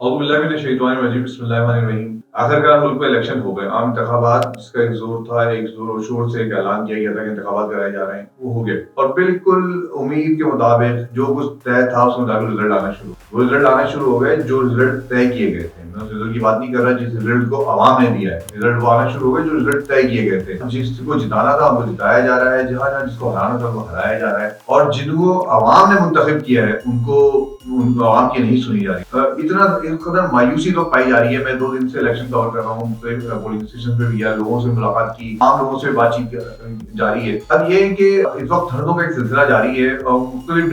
बिस्मिल्लाहिर्रहमानिर्रहीम। आखिरकार मुल्क में इलेक्शन हो गए, आम इंतखाबात जिसका एक जोर था, एक जोर और शोर से एक ऐलान किया गया था कि इंतखाबात कराए जा रहे हैं, वो हो गए और बिल्कुल उम्मीद के मुताबिक जो कुछ तय था उसके मुताबिक रिजल्ट आना शुरू, वो रिजल्ट आने शुरू हो गए जो रिजल्ट तय किए गए थे। मैं उस रिजल्ट की बात नहीं कर रहा जिस रिजल्ट को आवाम ने दिया है, रिजल्ट वो आना शुरू हो गए जो रिजल्ट तय किए गए थे। जिसको जिताना था उनको जिताया जा रहा है, जहाँ जहाँ जिसको हराना था उनको हराया जा रहा है, और जिनको आवाम ने मुंतखब किया है उनको आवाम की नहीं सुनी जा रही। इतना इस कदर मायूसी तो पाई जा रही है। मैं 2 दिन से इलेक्शन कवर कर रहा हूँ, पोलिंग स्टेशन पे भी गया, लोगों से मुलाकात की, आम लोगों से बातचीत जारी है। अब ये है कि इस वक्त धरनों का एक सिलसिला जारी है और मुख्तलिफ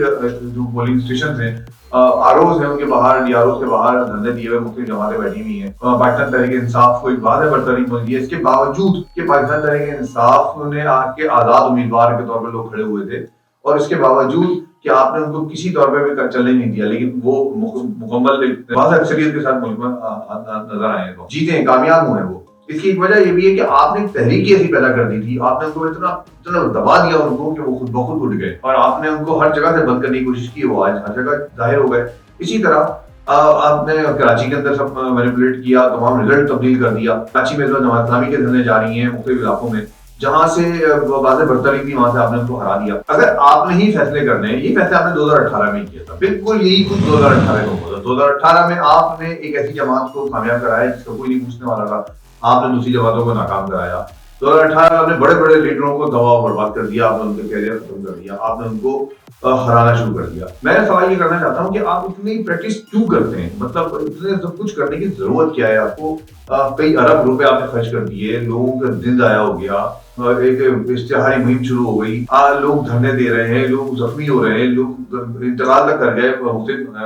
जो पोलिंग स्टेशन है, आरओज है, उनके बाहर डीआरओज के बाहर धरने दिए हुए मुख्तलिफ जमातें बैठी हुई हैं। पाकिस्तान तहरीक इंसाफ को एक वाज़ेह बरतरी मिली है, इसके बावजूद कि पाकिस्तान तहरीक इंसाफ ने आके आजाद उम्मीदवार के तौर पर लोग खड़े हुए थे, और इसके बावजूद कि आपने उनको किसी तौर पे भी चलने नहीं दिया, लेकिन वो मुकम्मल अक्सरियत के साथ मुल्क में नजर आए, तो जीते, कामयाब हुए वो। इसकी एक वजह ये भी है कि आपने एक तहरीक ऐसी पैदा कर दी थी, आपने उनको इतना इतना दबा दिया उनको कि वो खुद ब खुद उठ गए, और आपने उनको हर जगह से बंद करने की कोशिश की, वो आज हर जगह जाहिर हो गए। इसी तरह आपने कराची के अंदर सब मैनिपुलेट किया, तमाम रिजल्ट तब्दील कर दिया। कराची में जमात इस्लामी के धरने जा रही हैं मुख्तलिफ इलाकों में, जहां से वाज़ेह बरतरी थी वहां से आपने उनको हरा दिया। अगर आपने ही फैसले करने हैं, ये फैसले आपने 2018 में किया था, बिल्कुल यही कुछ 2018 में हुआ था। 2018 में आपने एक ऐसी जमात को कामयाब कराया जिसका कोई नहीं पूछने वाला था, आपने दूसरी जमातों को नाकाम कराया। 2018 में आपने बड़े बड़े लीडरों को दबाव बर्बाद कर दिया, आपने उनके कैरियर खत्म कर दिया, आपने उनको हराना शुरू कर दिया। मैं सवाल ये करना चाहता हूँ कि आप इतनी प्रैक्टिस क्यों करते हैं, मतलब इतने सब कुछ करने की जरूरत क्या है आपको? कई अरब रुपए आपने खर्च कर दिए, लोगों का दिन जाया हो गया, एक इश्तिहारी मुहिम शुरू हो गई, लोग धरने दे रहे हैं, लोग जख्मी हो रहे हैं, लोग इंतकाल तक कर गए,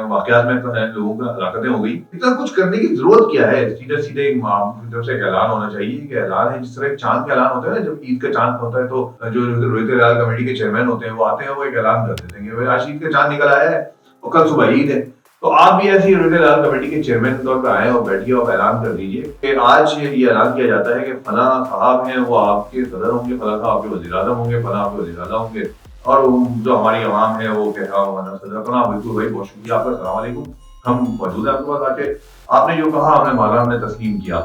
वाकयात में लोगों की हलाकतें हो गई। इतना कुछ करने की जरूरत क्या है? सीधे सीधे एक तरफ से एक ऐलान होना चाहिए कि ऐलान है, जिस तरह एक चांद का ऐलान होता है ना, जब ईद का चांद होता है तो जो रोहित लाल कमेटी के चेयरमैन होते हैं वो आते हैं, वो एक ऐलान कर देते हैं कि आज ईद का चांद निकल आया है और कल सुबह ईद है। तो आप भी ऐसी रोहित लाल कमेटी के चेयरमैन के तौर पर आए और बैठिए और ऐलान कर दीजिए कि आज ये ऐलान किया जाता है कि फला साहब हैं वो आपके सदर होंगे, फला साहब आपके वज़ीर आज़म होंगे, फला आपके वज़ीर आला होंगे, और जो हमारी आवाम है वो कह रहा हमारा सदर फला। बिल्कुल भाई, बहुत शुक्रिया आपका, अस्सलाम वालेकुम, हम मौजूद है आपके पास आके, आपने जो कहा हमने माना, हमने तस्लीम किया।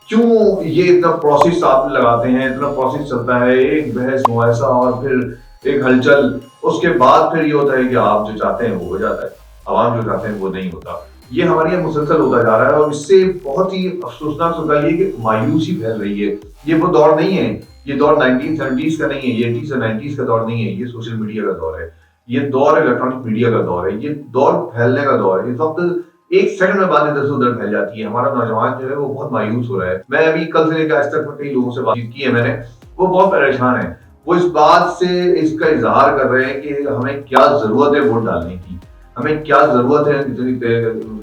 क्यों ये इतना प्रोसेस आप लगाते हैं, इतना प्रोसेस चलता है, एक बहस मुआयसा और फिर एक हलचल, उसके बाद फिर ये होता है कि आप जो चाहते हैं वो हो जाता है, आवाम जो चाहते हैं वो नहीं होता। ये हमारे यहाँ मुसलसल होता जा रहा है, और इससे बहुत ही अफसोसनाक होता है कि मायूसी फैल रही है। ये वो दौर नहीं है, ये दौर 1970s का नहीं है, ये 80s और 90s का दौर नहीं है, ये सोशल मीडिया का दौर है, ये दौर इलेक्ट्रॉनिक मीडिया का दौर है, ये दौर फैलने का दौर है। इस वक्त एक सेकंड में बात इधर से उधर फैल जाती है। हमारा नौजवान जो है वो बहुत मायूस हो रहा है। मैं अभी कल से लेकर आज तक कई लोगों से बातचीत की है मैंने, वो बहुत परेशान है। वो इस बात से इसका इजहार कर रहे हैं कि हमें क्या जरूरत है वोट डालने की, हमें क्या जरूरत है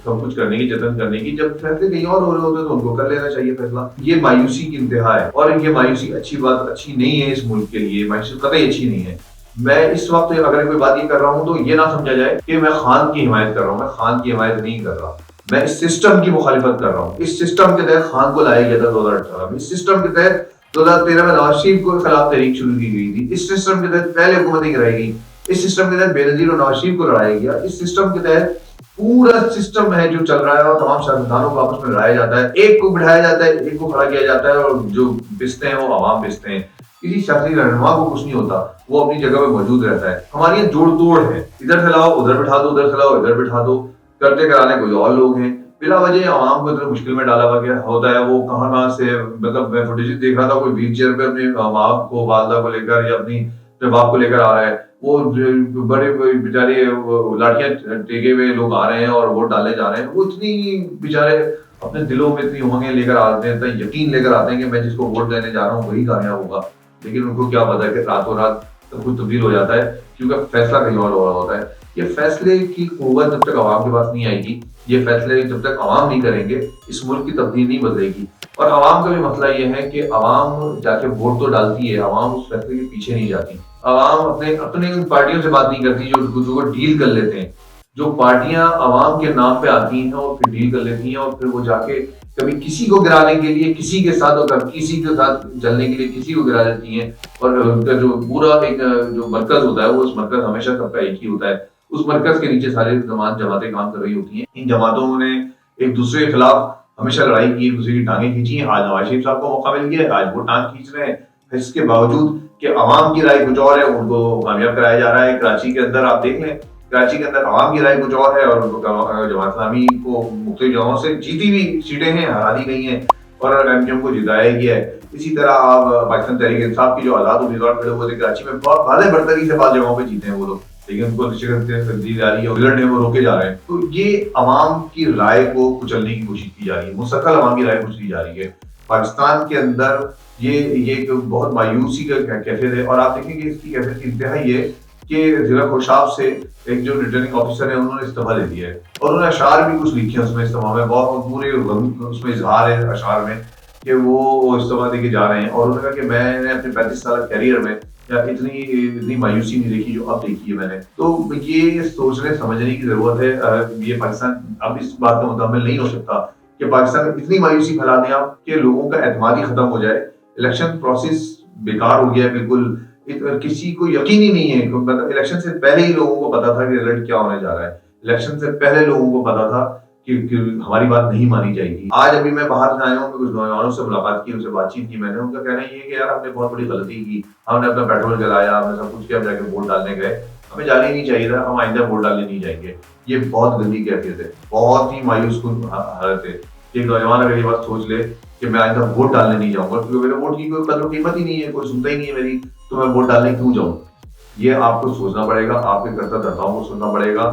सब कुछ करने की, जतन करने की। जब फैसले कहीं और हो रहे होते तो उनको कर लेना चाहिए फैसला। ये मायूसी की इंतहा है, और ये मायूसी अच्छी बात अच्छी नहीं है इस मुल्क के लिए, मायूसी कतई अच्छी नहीं है। मैं इस वक्त अगर कोई बात ये कर रहा हूँ तो ये ना समझा जाए कि मैं खान की हिमायत कर रहा हूँ, मैं खान की हिमायत नहीं कर रहा, मैं इस सिस्टम की मुखालिफत कर रहा हूँ। इस सिस्टम के तहत खान को लाया गया था 2018 में, इस सिस्टम के तहत 2013 में नवाज शरीफ को खिलाफ तहरीक शुरू की गई थी, इस सिस्टम के तहत पहले हुकूमतें गिराई गई, इस सिस्टम के तहत बेनजीर और नवाज शरीफ को लड़ाया गया, इस सिस्टम के तहत पूरा सिस्टम है जो चल रहा है, और तमाम सियासतदानों को आपस में लड़ाया जाता है, एक को बिठाया जाता है, एक को खड़ा किया जाता है, और जो पिसते हैं वो आवाम पिसते हैं। किसी सियासी रहनुमा को कुछ नहीं होता, वो अपनी जगह पे मौजूद रहता है। हमारी ये जोड़ तोड़ है, इधर से लाओ उधर बिठा दो, उधर से लाओ इधर बिठा दो, करते कराने कोई और लोग हैं। बिला वजह आवाम को इतना मुश्किल में डाला हुआ होता है। वो कहाँ से, मतलब मैं फुटेज देख रहा था, कोई व्हील चेयर पे अपनी माँ को, वालदा को लेकर या अपनी बाप को लेकर आ रहा है, वो बड़े बेचारे लाठियां टेके हुए लोग आ रहे हैं और वोट डालने जा रहे हैं। वो इतनी बेचारे अपने दिलों में इतनी उमंगें लेकर आते हैं, इतना यकीन लेकर आते हैं कि मैं जिसको वोट देने जा रहा हूँ वही कामयाब होगा, लेकिन उनको क्या पता है कि रातों रात सब कुछ तब्दील हो जाता है, क्योंकि फैसला कहीं और हो रहा होता है। ये फैसले की कुव्वत जब तक आवाम के पास नहीं आएगी, ये फैसले जब तक आवाम नहीं करेंगे, इस मुल्क की तब्दीली नहीं बदलेगी। और आवाम का भी मसला ये है कि आवाम जाके वोट तो डालती है, आवाम उस फैसले के पीछे नहीं जाती। आवाम अपने अपने पार्टियों से बात नहीं करती जो डील कर लेते हैं, जो पार्टियां आवाम के नाम पे आती हैं और फिर डील कर लेती हैं, और फिर वो जाके कभी किसी को गिराने के लिए किसी के साथ, और कभी किसी के साथ जलने के लिए किसी को गिरा देती हैं। और उनका जो पूरा एक जो मरकज होता है, वो उस मरकज हमेशा सबका एक ही होता है। उस मरकज के नीचे सारी जमातें काम कर रही होती हैं। इन जमातों ने ایک دوسرے کے خلاف ہمیشہ لڑائی کی، ایک دوسرے کی ٹانگیں کھینچی ہیں. آج نواز شریف صاحب کو موقع مل گیا ہے، آج وہ ٹانگ کھینچ رہے ہیں. اس کے باوجود کہ عوام کی رائے کچھ اور ہے، ان کو کامیاب کرایا جا رہا ہے. کراچی کے اندر آپ دیکھ لیں، کراچی کے اندر عوام کی رائے کچھ اور ہے، اور جماعت اسلامی کو مختلف جگہوں سے جیتی ہوئی سیٹیں ہیں، ہرا دی گئی ہیں، اور ایم کیو ایم کو جتایا گیا ہے. اسی طرح آپ پاکستان تحریک انصاف کی جو آزاد امیدوار کھڑے ہوئے تھے کراچی میں، بہت واضح برتری سے بعض جگہوں پہ جیتے ہیں وہ لوگ، لیکن ان کو شکست دی جا رہی ہے، ریزلٹ ہے وہ روکے جا رہے ہیں. تو یہ عوام کی رائے کو کچلنے کی کوشش کی جا رہی ہے، مسلسل عوام کی رائے کچلی جا رہی ہے. پاکستان کے اندر یہ ایک بہت مایوسی کا کیفیت ہے. اور آپ دیکھیں کہ اس کی کیفیت کی انتہا یہ ہے کہ ضلع خوشاب سے ایک جو ریٹرننگ آفیسر ہے انہوں نے استعفیٰ دے دیا ہے، اور انہوں نے اشعار بھی کچھ لکھے ہیں اس میں استعفیٰ میں، بہت پورے اس میں اظہار ہے اشعار میں کہ وہ استعفیٰ دے کے جا رہے ہیں. اور انہوں نے کہا کہ میں نے اپنے 35 سالہ کیریئر میں یا اتنی مایوسی نہیں دیکھی جو اب دیکھی ہے میں نے. تو یہ سوچنے سمجھنے کی ضرورت ہے. یہ پاکستان اب اس بات کا متحمل نہیں ہو سکتا کہ پاکستان میں اتنی مایوسی پھیلا دیں آپ کہ لوگوں کا اعتماد ہی ختم ہو جائے. الیکشن پروسیس بیکار ہو گیا ہے بالکل، کسی کو یقین ہی نہیں ہے. مطلب الیکشن سے پہلے ہی لوگوں کو پتا تھا کہ رزلٹ کیا ہونے جا رہا ہے، الیکشن سے پہلے لوگوں کو پتا تھا کہ ہماری بات نہیں مانی جائے گی. آج ابھی میں باہر سے آیا ہوں، کچھ نوجوانوں سے ملاقات کی، ان سے بات چیت کی میں نے. ان کا کہنا یہ ہے کہ یار ہم نے بہت بڑی غلطی کی، ہم نے اپنا پیٹرول جلایا، ہم نے سب کچھ کیا، جا کے ووٹ ڈالنے گئے، ہمیں جانا ہی نہیں چاہیے تھا، ہم آئندہ ووٹ ڈالنے نہیں جائیں گے. یہ بہت گندی کیفیت ہے، بہت ہی مایوس کن حالت ہے. ایک نوجوان اگر یہ بات سوچ لے کہ میں آئندہ ووٹ ڈالنے نہیں جاؤں گا کیونکہ میرے ووٹ کی کوئی قدر و قیمت ہی نہیں ہے، کوئی سنتا ہی نہیں ہے میری، تو میں ووٹ ڈالنے کیوں جاؤں. یہ آپ کو سوچنا پڑے گا، آپ کے کرتا دھرتاؤں کو سننا پڑے گا.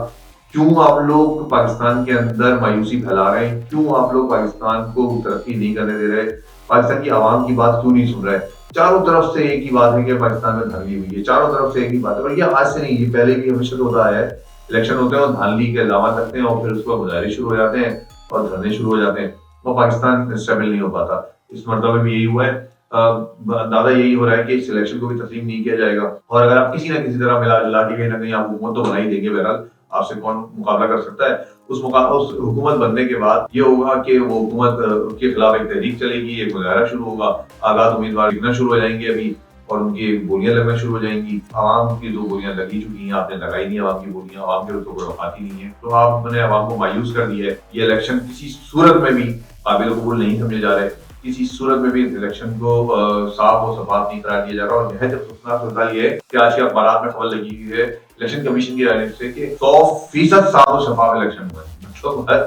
کیوں آپ لوگ پاکستان کے اندر مایوسی پھیلا رہے ہیں، کیوں آپ لوگ پاکستان کو ترقی نہیں کرنے دے رہے، پاکستان کی عوام کی بات کیوں نہیں سن رہے. چاروں طرف سے ایک ہی بات ہے کہ پاکستان میں دھاندلی ہوئی ہے، چاروں طرف سے ایک ہی بات ہے. اور یہ آج سے نہیں، یہ پہلے بھی ہمیشہ سے ہوتا ہے. الیکشن ہوتے ہیں اور دھاندلی کے الزامات رکھتے ہیں، اور پھر اس کو مظاہرے شروع ہو جاتے ہیں اور دھرنے شروع ہو جاتے ہیں، وہ پاکستان اسٹیبل نہیں ہو پاتا. اس مرتبہ بھی یہی ہوا ہے. اندازہ یہی ہو رہا ہے کہ اس الیکشن کو بھی تسلیم نہیں کیا جائے گا، اور اگر آپ کسی نہ کسی طرح ملا جلا کے کہیں نہ کہیں آپ حکومت تو بنا ہی دیں گے. بہرحال آپ سے کون مقابلہ کر سکتا ہے. اس حکومت بننے کے بعد یہ ہوگا کہ وہ حکومت کے خلاف ایک تحریک چلے گی، ایک مظاہرہ شروع ہوگا، آزاد امیدوار لکھنا شروع ہو جائیں گے ابھی، اور ان کی بولیاں لگنا شروع ہو جائیں گی. عوام کی جو بولیاں لگی چکی ہیں، آپ نے لگائی نہیں عوام کی بولیاں، عوام کے تو کوئی وفات ہی نہیں ہے. تو آپ نے عوام کو مایوس کر دیا ہے. یہ الیکشن کسی صورت میں بھی قابل قبول نہیں سمجھے جا رہے، کسی صورت میں بھی الیکشن کو صاف و شفاف نہیں قرار دیا جا رہا. اور نہایت افسوسناک صورت یہ ہے کہ آج کے اخبارات میں خبر لگی ہوئی ہے الیکشن کمیشن کی جانب سے کہ 100% صاف و شفاف الیکشن ہوا ہے. مطلب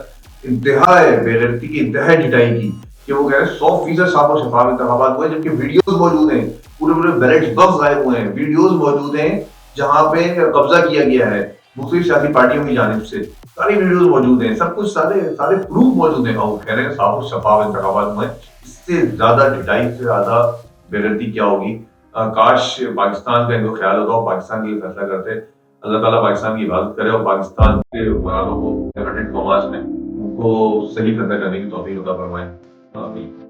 انتہا ہے بے غیرتی کی، انتہا ہے ڈٹائی کی کہ وہ کہہ رہے ہیں 100% صاف و شفاف انتخابات ہوئے، جبکہ ویڈیوز موجود ہیں، پورے بیلٹ باکس غائب ہوئے ہیں، ویڈیوز موجود ہیں جہاں پہ قبضہ کیا گیا ہے مختلف سیاسی پارٹیوں کی جانب سے. ساری ویڈیوز موجود ہیں، سب کچھ سارے پروف موجود ہیں، اور وہ کہہ رہے ہیں صاف و شفاف انتخابات ہوئے. اس سے زیادہ ڈٹائی سے زیادہ بے غیرتی کیا ہوگی. کاش پاکستان کا ان کو خیال ہوتا اور پاکستان کے لیے فیصلہ کرتے. اللہ تعالیٰ پاکستان کی حفاظت کرے اور پاکستان کے حکمرانوں کو ڈیموکریٹک قوماس میں ان کو صحیح فیصلہ کرنے کی توفیق عطا فرمائے. آمین.